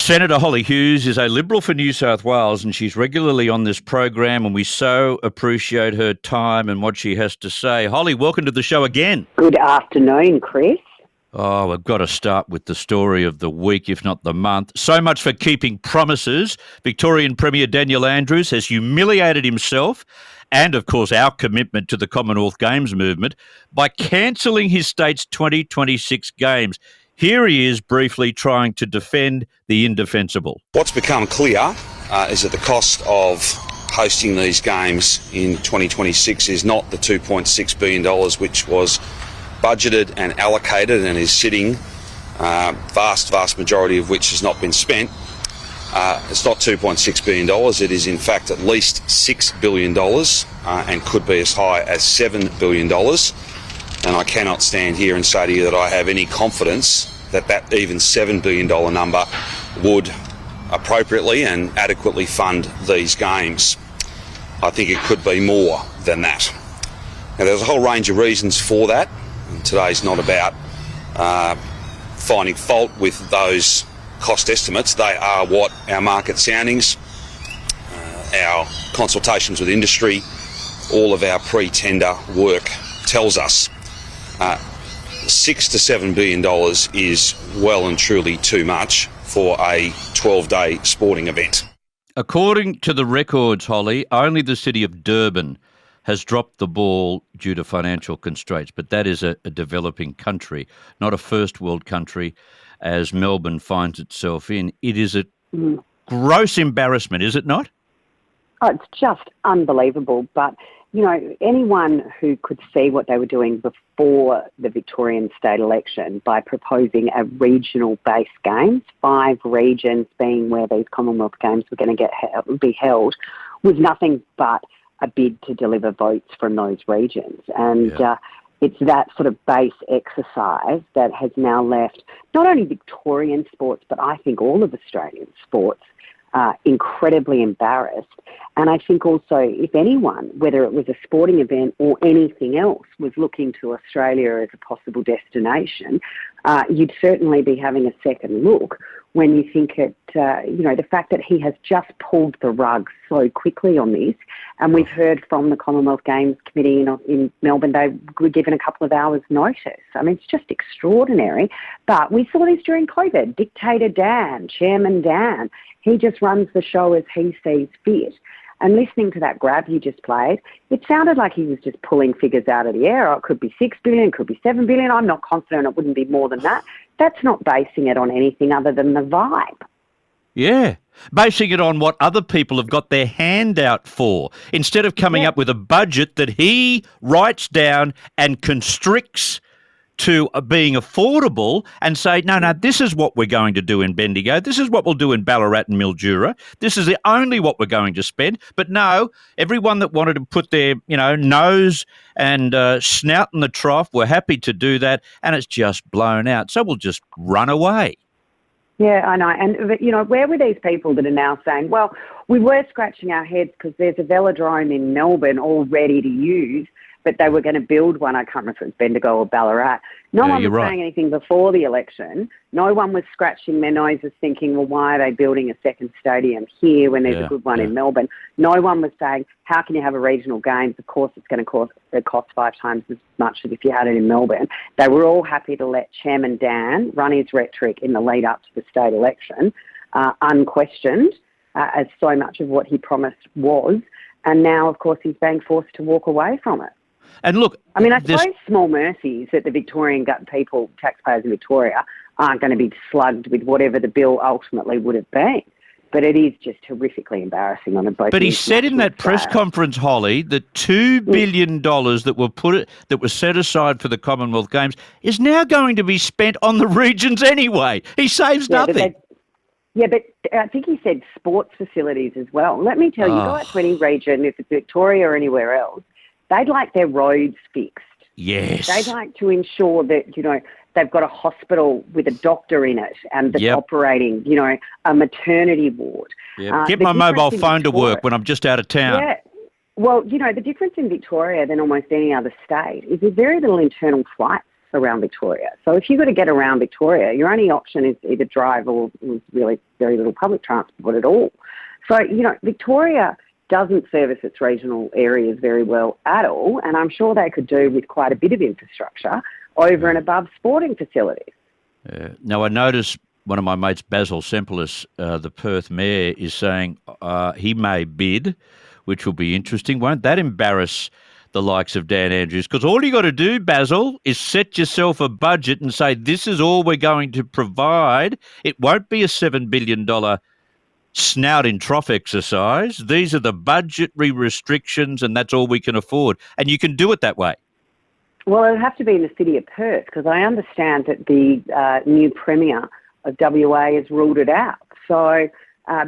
Senator Hollie Hughes is a Liberal for New South Wales, and she's regularly on this program, and we so appreciate her time and what she has to say. Hollie, welcome to the show again. Good afternoon, Chris. Oh, we've got to start with the story of the week, if not the month. So much for keeping promises. Victorian Premier Daniel Andrews has humiliated himself and, of course, our commitment to the Commonwealth Games movement by cancelling his state's 2026 Games. Here he is briefly trying to defend the indefensible. What's become clear is that the cost of hosting these games in 2026 is not the $2.6 billion which was budgeted and allocated and is sitting, vast majority of which has not been spent. It's not $2.6 billion, it is in fact at least $6 billion and could be as high as $7 billion. And I cannot stand here and say to you that I have any confidence that even $7 billion number would appropriately and adequately fund these games. I think it could be more than that. Now, there's a whole range of reasons for that. And today's not about finding fault with those cost estimates. They are what our market soundings, our consultations with industry, all of our pre-tender work tells us. $6 to $7 billion is well and truly too much for a 12-day sporting event. According to the records, Hollie, only the city of Durban has dropped the ball due to financial constraints, but that is a developing country, not a first world country as Melbourne finds itself in. It is a gross embarrassment, is it not? Oh, it's just unbelievable. But, you know, anyone who could see what they were doing before the Victorian state election by proposing a regional-based games, 5 regions being where these Commonwealth Games were going to be held, was nothing but a bid to deliver votes from those regions. And it's that sort of base exercise that has now left not only Victorian sports, but I think all of Australian sports incredibly embarrassed. And I think also if anyone, whether it was a sporting event or anything else, was looking to Australia as a possible destination, you'd certainly be having a second look when you think the fact that he has just pulled the rug so quickly on this. And we've heard from the Commonwealth Games Committee in Melbourne, they were given a couple of hours' notice. I mean, it's just extraordinary. But we saw this during COVID. Dictator Dan, Chairman Dan, he just runs the show as he sees fit. And listening to that grab you just played, it sounded like he was just pulling figures out of the air. Oh, it could be $6 billion, it could be $7 billion. I'm not confident it wouldn't be more than that. That's not basing it on anything other than the vibe. Yeah, basing it on what other people have got their hand out for, instead of coming up with a budget that he writes down and constricts to being affordable and say, no, this is what we're going to do in Bendigo. This is what we'll do in Ballarat and Mildura. This is the only what we're going to spend. But no, everyone that wanted to put their, nose and snout in the trough were happy to do that, and it's just blown out. So we'll just run away. Yeah, I know. And, where were these people that are now saying, well, we were scratching our heads because there's a velodrome in Melbourne all ready to use, but they were going to build one. I can't remember if it was Bendigo or Ballarat. No one was saying anything before the election. No one was scratching their noses thinking, well, why are they building a second stadium here when there's a good one in Melbourne? No one was saying, how can you have a regional games? Of course, it's going to cost 5 times as much as if you had it in Melbourne. They were all happy to let Chairman Dan run his rhetoric in the lead up to the state election, unquestioned, as so much of what he promised was. And now, of course, he's being forced to walk away from it. And look, I mean, I suppose small mercies that the Victorian people, taxpayers in Victoria, aren't going to be slugged with whatever the bill ultimately would have been. But it is just horrifically embarrassing on both. But he said in that press conference, Hollie, that $2 billion that was set aside for the Commonwealth Games is now going to be spent on the regions anyway. He saves nothing. But I think he said sports facilities as well. Let me tell you, go out to any region, if it's Victoria or anywhere else, they'd like their roads fixed. Yes. They'd like to ensure that, they've got a hospital with a doctor in it and that's operating, a maternity ward. Yep. Get my mobile phone to work when I'm just out of town. Yeah. Well, the difference in Victoria than almost any other state is there's very little internal flights around Victoria. So if you've got to get around Victoria, your only option is either drive or really very little public transport at all. So, Victoria doesn't service its regional areas very well at all, and I'm sure they could do with quite a bit of infrastructure over and above sporting facilities. Now, I noticed one of my mates, Basil Sempelis, the Perth mayor, is saying he may bid, which will be interesting. Won't that embarrass the likes of Dan Andrews? Because all you got to do, Basil, is set yourself a budget and say, this is all we're going to provide. It won't be a $7 billion snout in trough exercise. These are the budgetary restrictions and that's all we can afford. And you can do it that way. Well, it would have to be in the city of Perth, because I understand that the new Premier of WA has ruled it out. So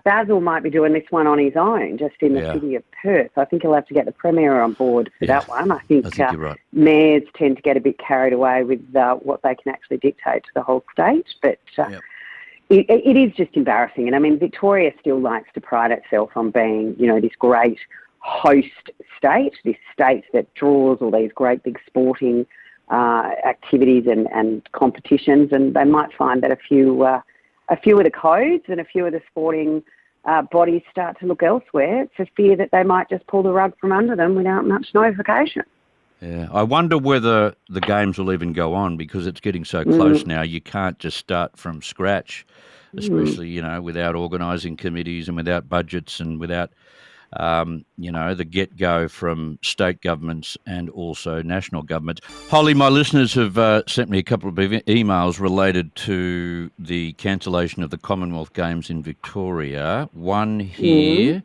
Basil might be doing this one on his own, just in the city of Perth. I think he'll have to get the Premier on board for that one. I think you're right. Mayors tend to get a bit carried away with what they can actually dictate to the whole state. But it is just embarrassing. And I mean, Victoria still likes to pride itself on being, this great host state, this state that draws all these great big sporting activities and competitions. And they might find that a few of the codes and a few of the sporting bodies start to look elsewhere for fear that they might just pull the rug from under them without much notification. Yeah, I wonder whether the games will even go on, because it's getting so close now. You can't just start from scratch, especially, without organising committees and without budgets and without, the get-go from state governments and also national governments. Hollie, my listeners have sent me a couple of emails related to the cancellation of the Commonwealth Games in Victoria. One here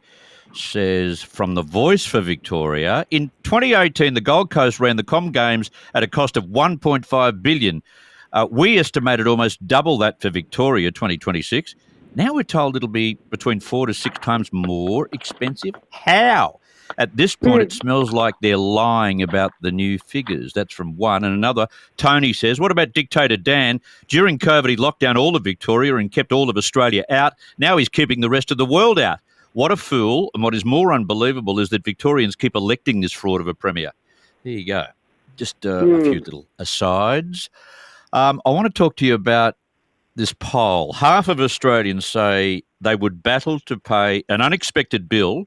says, from the Voice for Victoria, in 2018, the Gold Coast ran the Com Games at a cost of $1.5 billion. We estimated almost double that for Victoria 2026. Now we're told it'll be between 4 to 6 times more expensive. How? At this point, it smells like they're lying about the new figures. That's from one. And another, Tony says, what about Dictator Dan? During COVID, he locked down all of Victoria and kept all of Australia out. Now he's keeping the rest of the world out. What a fool. And what is more unbelievable is that Victorians keep electing this fraud of a premier. There you go. Just a few little asides. I want to talk to you about this poll. Half of Australians say they would battle to pay an unexpected bill,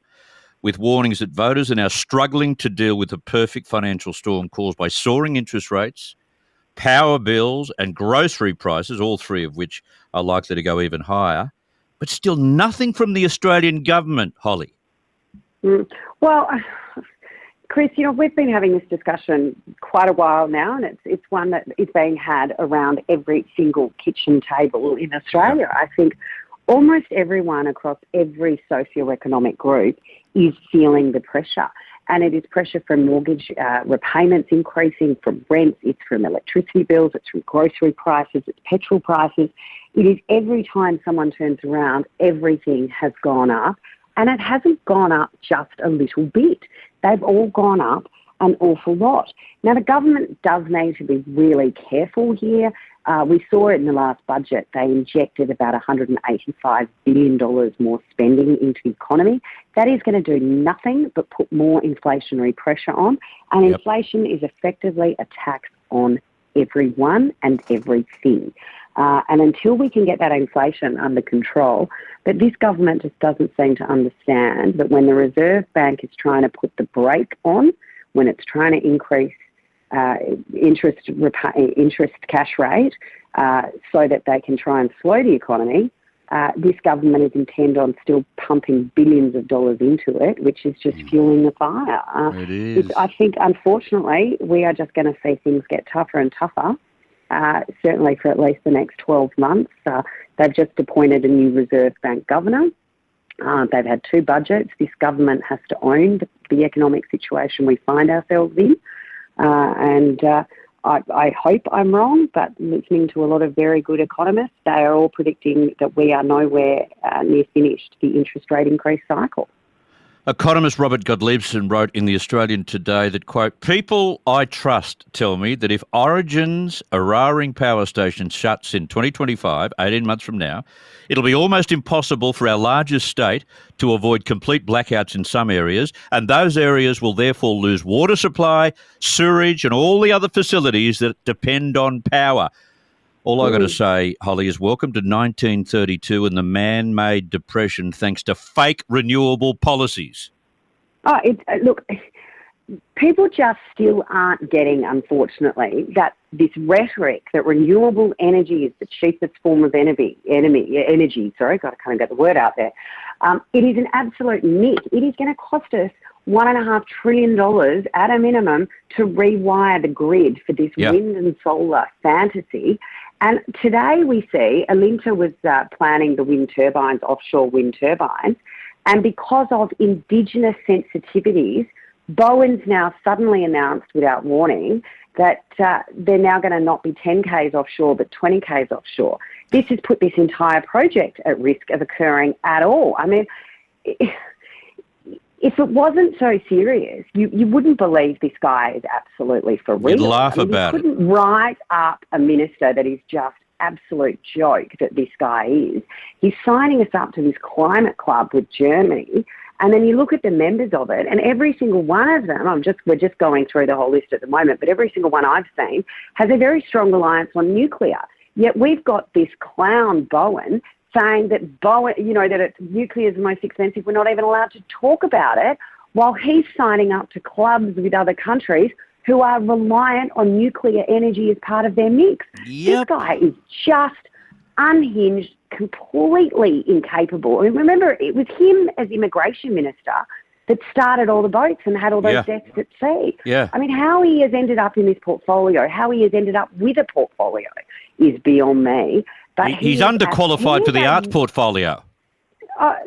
with warnings that voters are now struggling to deal with the perfect financial storm caused by soaring interest rates, power bills and grocery prices, all three of which are likely to go even higher. But still nothing from the Australian government, Hollie. Well, Chris, we've been having this discussion quite a while now, and it's one that is being had around every single kitchen table in Australia. I think almost everyone across every socioeconomic group is feeling the pressure. And it is pressure from mortgage repayments increasing, from rents, it's from electricity bills, it's from grocery prices, it's petrol prices. It is every time someone turns around, everything has gone up. And it hasn't gone up just a little bit. They've all gone up an awful lot. Now, the government does need to be really careful here. We saw it in the last budget. They injected about $185 billion more spending into the economy. That is going to do nothing but put more inflationary pressure on. And inflation is effectively a tax on everyone and everything. And until we can get that inflation under control, but this government just doesn't seem to understand that when the Reserve Bank is trying to put the brake on, when it's trying to increase interest cash rate so that they can try and slow the economy, this government is intent on still pumping billions of dollars into it, which is just fueling the fire. It is. I think, unfortunately, we are just going to see things get tougher and tougher, certainly for at least the next 12 months. They've just appointed a new Reserve Bank governor. They've had 2 budgets. This government has to own the economic situation we find ourselves in. I hope I'm wrong, but listening to a lot of very good economists, they are all predicting that we are nowhere near finished the interest rate increase cycle. Economist Robert Gottliebsen wrote in The Australian today that, quote, people I trust tell me that if Origin's Eraring power station shuts in 2025, 18 months from now, it'll be almost impossible for our largest state to avoid complete blackouts in some areas, and those areas will therefore lose water supply, sewerage and all the other facilities that depend on power. All I got to say, Hollie, is welcome to 1932 and the man-made depression thanks to fake renewable policies. Look, people just still aren't getting, unfortunately, that this rhetoric that renewable energy is the cheapest form of energy. Sorry, got to kind of get the word out there. It is an absolute myth. It is going to cost us $1.5 trillion at a minimum to rewire the grid for this wind and solar fantasy. And today we see Alinta was planning the wind turbines, offshore wind turbines, and because of Indigenous sensitivities, Bowen's now suddenly announced without warning that they're now going to not be 10 k's offshore but 20 k's offshore. This has put this entire project at risk of occurring at all. I mean, if it wasn't so serious, you wouldn't believe this guy is absolutely for real. You'd laugh about it. You couldn't write up a minister that is just absolute joke that this guy is. He's signing us up to this climate club with Germany, and then you look at the members of it, and every single one of them, we're just going through the whole list at the moment, but every single one I've seen has a very strong reliance on nuclear. Yet we've got this clown Bowen saying that nuclear is the most expensive. We're not even allowed to talk about it, while he's signing up to clubs with other countries who are reliant on nuclear energy as part of their mix. Yep. This guy is just unhinged, completely incapable. And remember, it was him as immigration minister that started all the boats and had all those deaths at sea. Yeah. I mean, how he has ended up in this portfolio, how he has ended up with a portfolio is beyond me. But he's underqualified for the arts portfolio.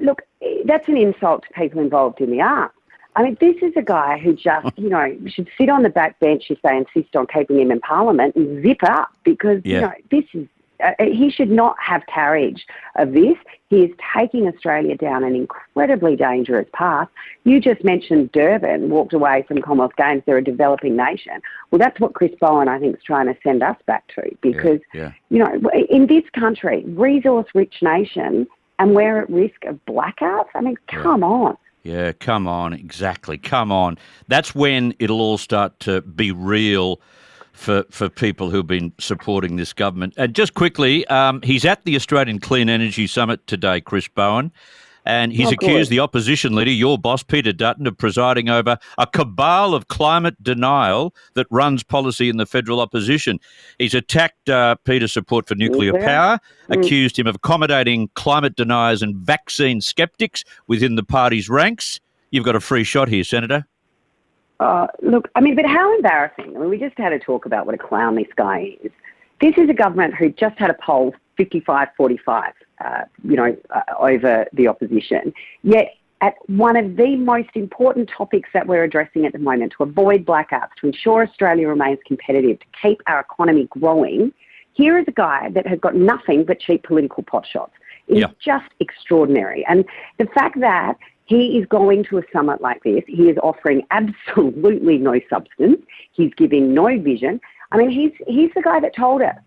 Look, that's an insult to people involved in the arts. I mean, this is a guy who just, should sit on the back bench if they insist on keeping him in Parliament and zip up because, this is, he should not have carriage of this. He is taking Australia down an incredibly dangerous path. You just mentioned Durban walked away from Commonwealth Games. They're a developing nation. Well, that's what Chris Bowen, I think, is trying to send us back to because, in this country, resource-rich nation, and we're at risk of blackouts. I mean, come on. Yeah, come on, exactly. Come on. That's when it'll all start to be real for people who've been supporting this government. And just quickly, he's at the Australian Clean Energy Summit today, Chris Bowen, and he's accused the opposition leader, your boss, Peter Dutton, of presiding over a cabal of climate denial that runs policy in the federal opposition. He's attacked Peter's support for nuclear power, accused him of accommodating climate deniers and vaccine skeptics within the party's ranks. You've got a free shot here, Senator. Look, I mean, but how embarrassing. I mean, we just had to talk about what a clown this guy is. This is a government who just had a poll 55-45, over the opposition. Yet at one of the most important topics that we're addressing at the moment, to avoid blackouts, to ensure Australia remains competitive, to keep our economy growing, here is a guy that has got nothing but cheap political potshots. It's just extraordinary. And the fact that he is going to a summit like this, he is offering absolutely no substance. He's giving no vision. I mean, he's the guy that told us,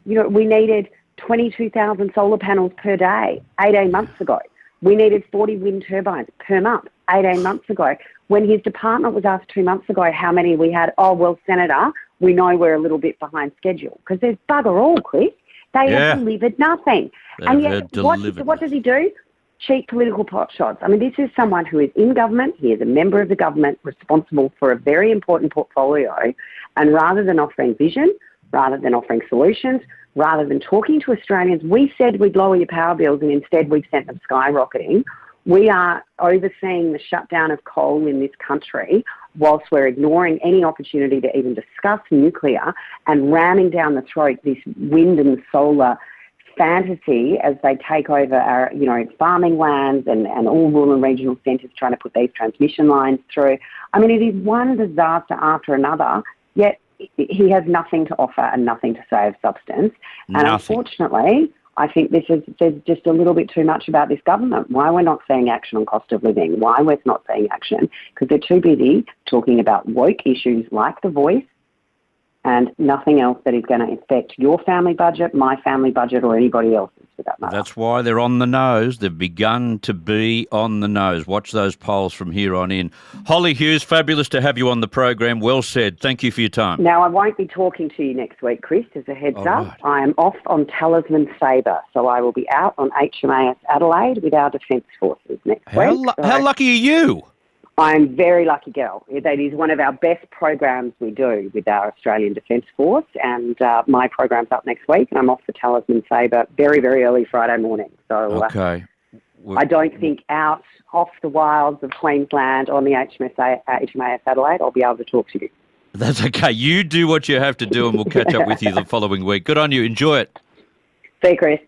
we needed 22,000 solar panels per day 18 months ago. We needed 40 wind turbines per month 18 months ago. When his department was asked 2 months ago how many we had, Senator, we know we're a little bit behind schedule. Because there's bugger all, Chris. They have delivered nothing. And yet, what does he do? Cheap political potshots. I mean, this is someone who is in government. He is a member of the government responsible for a very important portfolio. And rather than offering vision, rather than offering solutions, rather than talking to Australians, we said we'd lower your power bills and instead we've sent them skyrocketing. We are overseeing the shutdown of coal in this country whilst we're ignoring any opportunity to even discuss nuclear and ramming down the throat this wind and solar fantasy as they take over our, farming lands and all rural and regional centres trying to put these transmission lines through. I mean, it is one disaster after another, yet he has nothing to offer and nothing to say of substance. And unfortunately, I think there's just a little bit too much about this government. Why we're not seeing action on cost of living, why we're not seeing action, because they're too busy talking about woke issues like The Voice and nothing else that is going to affect your family budget, my family budget, or anybody else's for that matter. That's why they're on the nose. They've begun to be on the nose. Watch those polls from here on in. Hollie Hughes, fabulous to have you on the program. Well said. Thank you for your time. Now, I won't be talking to you next week, Chris, as a heads up. Right. I am off on Talisman Sabre, so I will be out on HMAS Adelaide with our Defence Forces next week. How lucky are you? I'm very lucky girl. That is one of our best programs we do with our Australian Defence Force, and my program's up next week, and I'm off for Talisman Sabre very, very early Friday morning. So Okay. I don't think out off the wilds of Queensland on the HMAS Adelaide I'll be able to talk to you. That's okay. You do what you have to do, and we'll catch up with you the following week. Good on you. Enjoy it. See you, Chris.